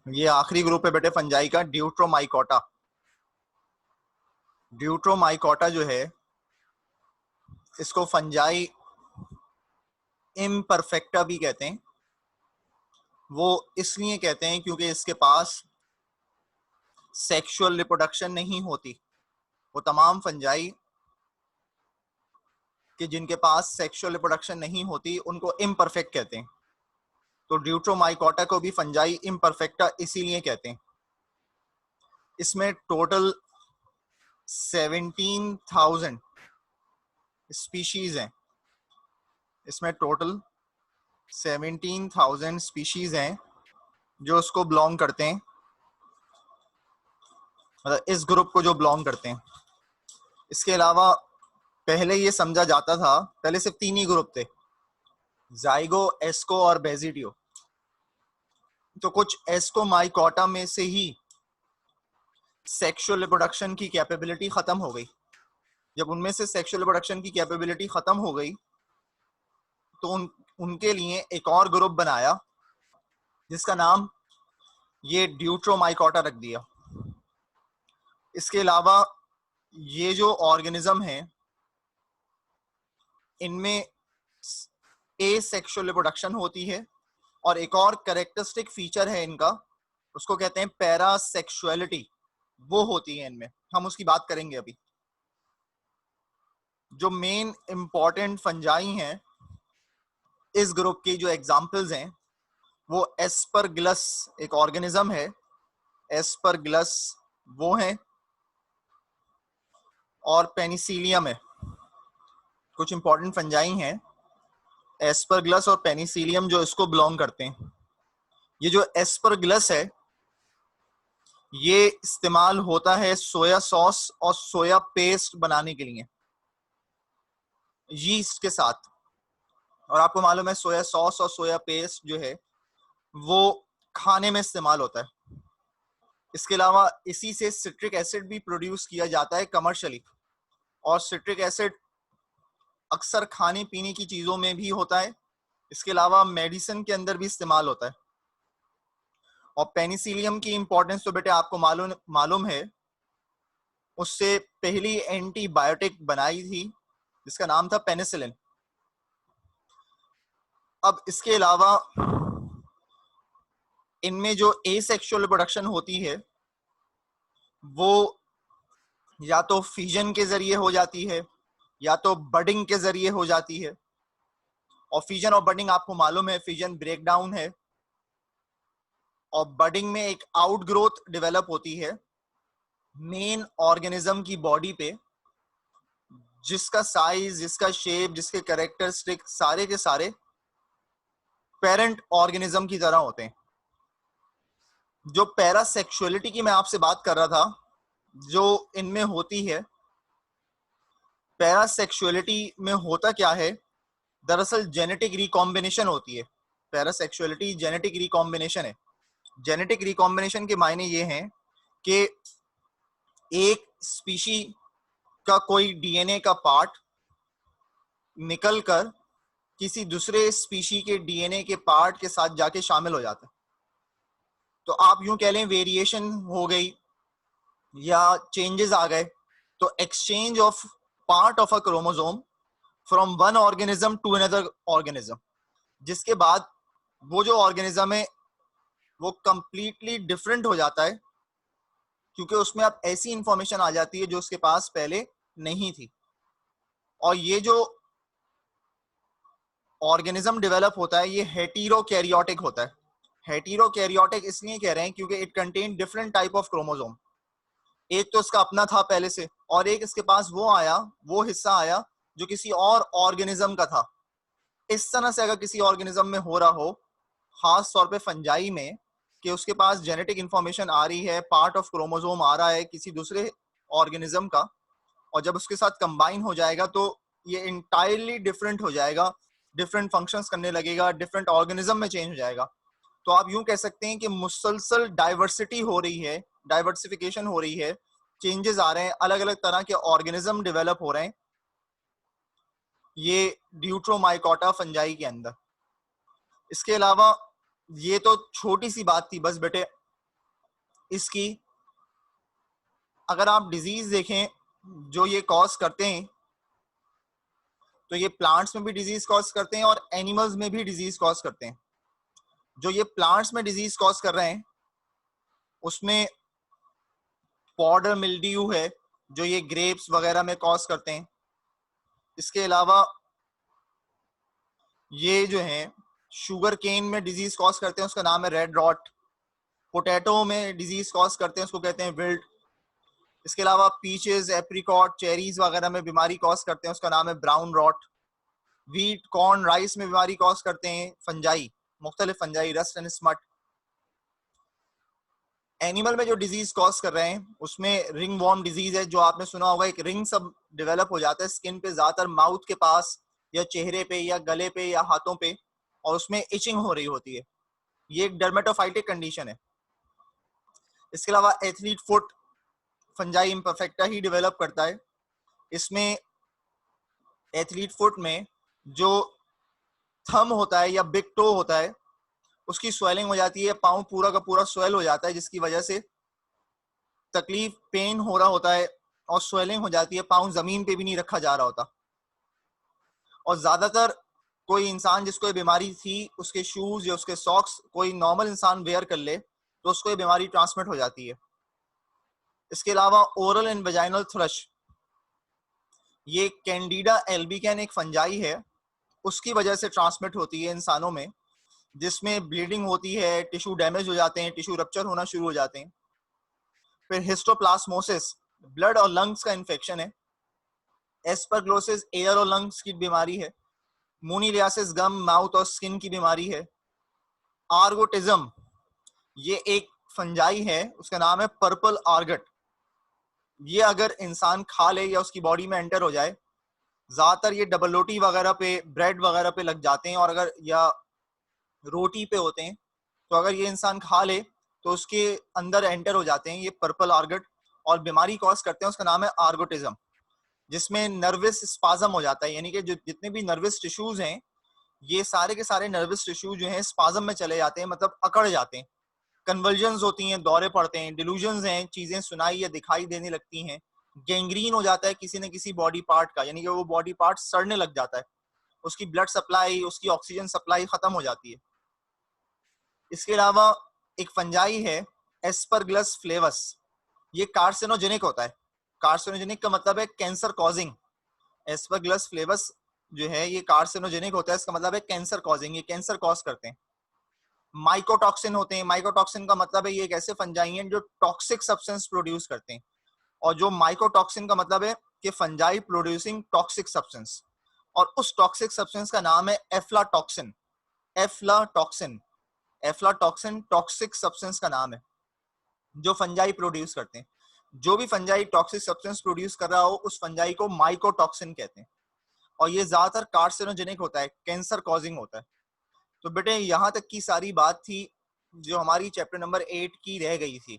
ये आखिरी ग्रुप है बेटे फंजाई का, ड्यूट्रोमाइकोटा। ड्यूट्रोमाइकोटा जो है इसको फंजाई इम्परफेक्टा भी कहते हैं। वो इसलिए कहते हैं क्योंकि इसके पास सेक्सुअल रिप्रोडक्शन नहीं होती। वो तमाम फंजाई कि जिनके पास सेक्सुअल रिप्रोडक्शन नहीं होती उनको इम्परफेक्ट कहते हैं। तो ड्यूट्रोमाइकोटा को भी फंजाई इम्परफेक्टा इसीलिए कहते हैं। इसमें टोटल 17,000 स्पीशीज हैं। इसमें टोटल 17,000 स्पीशीज हैं जो उसको बिलोंग करते हैं, मतलब इस ग्रुप को जो बिलोंग करते हैं। इसके अलावा पहले ये समझा जाता था, पहले सिर्फ 3 ही ग्रुप थे, जाइगो, एस्को और बेजिडियो। तो कुछ एस्कोमाइकोटा में से ही सेक्सुअल रिप्रोडक्शन की कैपेबिलिटी खत्म हो गई। जब उनमें से सेक्सुअल रिप्रोडक्शन की कैपेबिलिटी खत्म हो गई तो उनके लिए एक और ग्रुप बनाया जिसका नाम ये ड्यूट्रोमाइकोटा रख दिया। इसके अलावा ये जो ऑर्गेनिज्म है इनमें एसेक्सुअल रिप्रोडक्शन होती है और एक और कैरेक्टरिस्टिक फीचर है इनका, उसको कहते हैं पैरासेक्सुअलिटी, वो होती है इनमें। हम उसकी बात करेंगे अभी। जो मेन इंपॉर्टेंट फंजाई हैं इस ग्रुप की, जो एग्जांपल्स हैं, वो एस्परगिलस एक ऑर्गेनिज्म है, एस्परगिलस वो है, और पेनिसिलियम है। कुछ इंपॉर्टेंट फंजाई हैं एस्परगिलस और पेनिसिलियम जो इसको बिलोंग करते हैं। ये जो एस्परगिलस है ये इस्तेमाल होता है सोया सॉस और सोया पेस्ट बनाने के लिए यीस्ट के साथ। और आपको मालूम है सोया सॉस और सोया पेस्ट जो है वो खाने में इस्तेमाल होता है। इसके अलावा इसी से सिट्रिक एसिड भी प्रोड्यूस किया जाता है कमर्शियली, और सिट्रिक एसिड अक्सर खाने पीने की चीजों में भी होता है। इसके अलावा मेडिसिन के अंदर भी इस्तेमाल होता है। और पेनिसिलियम की इंपॉर्टेंस तो बेटे आपको मालूम है, उससे पहली एंटीबायोटिक बनाई थी जिसका नाम था पेनिसिलिन। अब इसके अलावा इनमें जो एसेक्सुअल रिप्रोडक्शन होती है वो या तो फिजन के जरिए हो जाती है या तो बडिंग के जरिए हो जाती है। और फिजन और बडिंग आपको मालूम है, फिजन ब्रेकडाउन है और बडिंग में एक आउटग्रोथ डेवलप होती है मेन ऑर्गेनिज्म की बॉडी पे, जिसका साइज, जिसका शेप, जिसके कैरेक्टरिस्टिक सारे के सारे पेरेंट ऑर्गेनिज्म की तरह होते हैं। जो पैरासेक्सुअलिटी की मैं आपसे बात कर रहा था जो इनमें होती है, पैरासेक्सुअलिटी में होता क्या है, दरअसल जेनेटिक रिकॉम्बिनेशन होती है। पैरासेक्सुअलिटी जेनेटिक रिकॉम्बिनेशन है। जेनेटिक रिकॉम्बिनेशन के मायने ये हैं कि एक स्पीशी का कोई डीएनए का पार्ट निकलकर किसी दूसरे स्पीशी के डीएनए के पार्ट के साथ जाके शामिल हो जाता है। तो आप यूं कह लें वेरिएशन हो गई या चेंजेस आ गए। तो exchange of part of a chromosome from one organism to another organism, जिसके बाद वो जो ऑर्गेनिज्म है वो कंप्लीटली डिफरेंट हो जाता है, क्योंकि उसमें अब ऐसी इंफॉर्मेशन आ जाती है जो उसके पास पहले नहीं थी। और ये जो ऑर्गेनिज्म डेवलप होता है ये हेटेरोकैरियोटिक होता है। हेटेरोकैरियोटिक इसलिए कह रहे हैं क्योंकि it contain different type of chromosome. एक तो इसका अपना था पहले से, और एक इसके पास वो हिस्सा आया जो किसी और ऑर्गेनिज्म का था। इस तरह से अगर किसी ऑर्गेनिज्म में हो रहा हो, खास तौर पे फंजाई में, कि उसके पास जेनेटिक इंफॉर्मेशन आ रही है, पार्ट ऑफ क्रोमोसोम आ रहा है किसी दूसरे ऑर्गेनिज्म का, और जब उसके साथ कंबाइन हो जाएगा तो ये इंटायरली डिफरेंट हो जाएगा, डिफरेंट फंक्शंस करने लगेगा, डिफरेंट ऑर्गेनिज्म में चेंज हो जाएगा। तो आप यूं कह सकते हैं कि मुसलसल डाइवर्सिटी हो रही है, डाइवर्सिफिकेशन हो रही है, चेंजेस आ रहे हैं, अलग अलग तरह के ऑर्गेनिज्म डेवलप हो रहे हैं ये ड्यूट्रोमाइकोटा फंजाई के अंदर। इसके अलावा ये तो छोटी सी बात थी बस बेटे इसकी अगर आप डिजीज देखें जो ये कॉज करते हैं, तो ये प्लांट्स में भी डिजीज कॉज करते हैं और एनिमल्स में भी डिजीज कॉज करते हैं। जो ये प्लांट्स में डिजीज कॉज कर रहे हैं उसमें पाउडर मिल्ड्यू है जो ये ग्रेप्स वगैरह में कॉज करते हैं। इसके अलावा ये जो है शुगर केन में डिजीज कॉज करते हैं, उसका नाम है रेड रॉट। पोटैटो में डिजीज कॉज करते हैं, उसको कहते हैं विल्ट। इसके अलावा पीचेस, एप्रिकॉट, चेरीज वगैरह में बीमारी कॉज करते हैं, उसका नाम है brown rot. Wheat, corn, rice में बीमारी कॉज करते हैं फंजाई, मुख्तलिफ fungi, rust and smut. Animal में जो डिजीज कॉज कर रहे हैं उसमें रिंग वॉर्म डिजीज है, जो आपने सुना होगा, एक रिंग सब डेवलप हो जाता है स्किन पे, ज्यादातर माउथ के पास या चेहरे पे या गले पे या हाथों पे, और उसमें इचिंग हो रही होती है। ये एक डर्मेटोफाइटिक कंडीशन है। इसके अलावा एथलीट फुट फंजाई इम्परफेक्टा ही डेवलप करता है। इसमें एथलीट फुट में जो थंब होता है या बिग टो होता है उसकी स्वेलिंग हो जाती है, पाँव पूरा का पूरा स्वेल हो जाता है, जिसकी वजह से तकलीफ, पेन हो रहा होता है और स्वेलिंग हो जाती है, पाँव जमीन पे भी नहीं रखा जा रहा होता। और ज्यादातर कोई इंसान जिसको ये बीमारी थी, उसके शूज या उसके सॉक्स कोई नॉर्मल इंसान वेयर कर ले तो उसको ये बीमारी ट्रांसमिट हो जाती है। इसके अलावा ओरल एंड वेजाइनल थ्रश, ये कैंडिडा एल्बिकैन एक फंजाई है, उसकी वजह से ट्रांसमिट होती है इंसानों में, जिसमें ब्लीडिंग होती है, टिश्यू डैमेज हो जाते हैं, टिश्यू रप्चर होना शुरू हो जाते हैं। फिर हिस्टोप्लाज्मोसिस, ब्लड और लंग्स का इन्फेक्शन है। एस्परग्लोसिस, एयर और लंग्स की बीमारी है। मोनीलियासिस, गम, माउथ और स्किन की बीमारी है। आर्गोटिज्म, ये एक फंजाई है, उसका नाम है पर्पल आर्गट। ये अगर इंसान खा ले या उसकी बॉडी में एंटर हो जाए, ज्यादातर ये डबल रोटी वगैरह पे, ब्रेड वगैरह पे लग जाते हैं, और अगर या रोटी पे होते हैं, तो अगर ये इंसान खा ले तो उसके अंदर एंटर हो जाते हैं ये पर्पल आर्गट और बीमारी कॉज करते हैं। उसका नाम है आर्गोटिज्म, जिसमें नर्वस स्पाज्म हो जाता है, यानी कि जो जितने भी नर्वस टिश्यूज हैं, ये सारे के सारे नर्वस टिश्यू जो हैं स्पाज्म में चले जाते हैं, मतलब अकड़ जाते हैं। कन्वर्जन्स होती हैं, दौरे पड़ते हैं, डिल्यूजन्स हैं, चीजें सुनाई या दिखाई देने लगती हैं। गैंग्रीन हो जाता है किसी न किसी बॉडी पार्ट का, यानी कि वो बॉडी पार्ट सड़ने लग जाता है, उसकी ब्लड सप्लाई, उसकी ऑक्सीजन सप्लाई खत्म हो जाती है। इसके अलावा एक फंजाई है एस्परगिलस फ्लेवस, ये कार्सिनोजेनिक होता है। कार्सिनोजेनिक का मतलब है कैंसर कॉजिंग। एस्परगिलस फ्लेवस जो है ये कार्सिनोजेनिक होता है, इसका मतलब है कैंसर कॉजिंग, ये कैंसर कॉज करते हैं। माइकोटॉक्सिन होते हैं, माइकोटॉक्सिन का मतलब है ये एक ऐसे फंजाई हैं जो टॉक्सिक सब्सटेंस प्रोड्यूस करते हैं, और जो माइकोटॉक्सिन का मतलब है कि फंजाई प्रोड्यूसिंग टॉक्सिक सब्सटेंस, और उस टॉक्सिक सब्सटेंस का नाम है aflatoxin. Aflatoxin, aflatoxin toxic substance का नाम है जो फंजाई प्रोड्यूस करते हैं। जो भी फंजाई टॉक्सिक सब्सटेंस प्रोड्यूस कर रहा हो उस फंजाई को माइकोटॉक्सिन कहते हैं, और ये ज्यादातर कार्सिनोजेनिक होता है, कैंसर कॉजिंग होता है। तो बेटे यहाँ तक की सारी बात थी जो हमारी चैप्टर नंबर 8 की रह गई थी।